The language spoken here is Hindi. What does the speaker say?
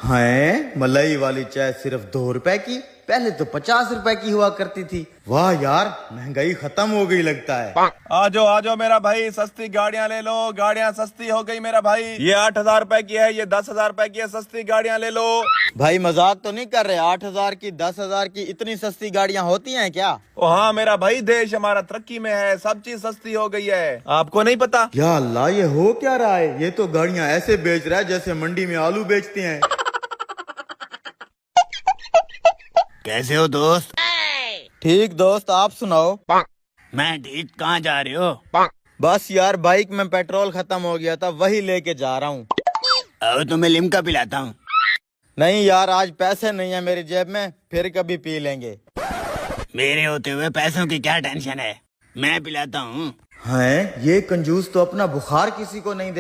है मलाई वाली चाय सिर्फ 2 रुपए की, पहले तो 50 रुपए की हुआ करती थी। वाह यार, महंगाई खत्म हो गई लगता है। आ जाओ मेरा भाई, सस्ती गाड़ियां ले लो, गाड़ियां सस्ती हो गई मेरा भाई। ये 8,000 रुपए की है, ये 10,000 रुपए की है, सस्ती गाड़ियां ले लो। भाई मजाक तो नहीं कर रहे? 8,000 की, 10,000 की इतनी सस्ती गाड़ियां होती हैं क्या? ओ हाँ मेरा भाई, देश हमारा तरक्की में है, सब चीज सस्ती हो गई है, आपको नहीं पता? या अल्लाह, ये हो क्या रहा है? ये तो गाड़ियां ऐसे बेच रहा है जैसे मंडी में आलू बेचते हैं। कैसे हो दोस्त? ठीक दोस्त, आप सुनाओ। मैं ठीक। कहाँ जा रहे हो? बस यार, बाइक में पेट्रोल खत्म हो गया था, वही लेके जा रहा हूँ। अब तो मैं लिम्का पिलाता हूँ। नहीं यार, आज पैसे नहीं है मेरी जेब में, फिर कभी पी लेंगे। मेरे होते हुए पैसों की क्या टेंशन है, मैं पिलाता हूँ। हैं, ये कंजूस तो अपना बुखार किसी को नहीं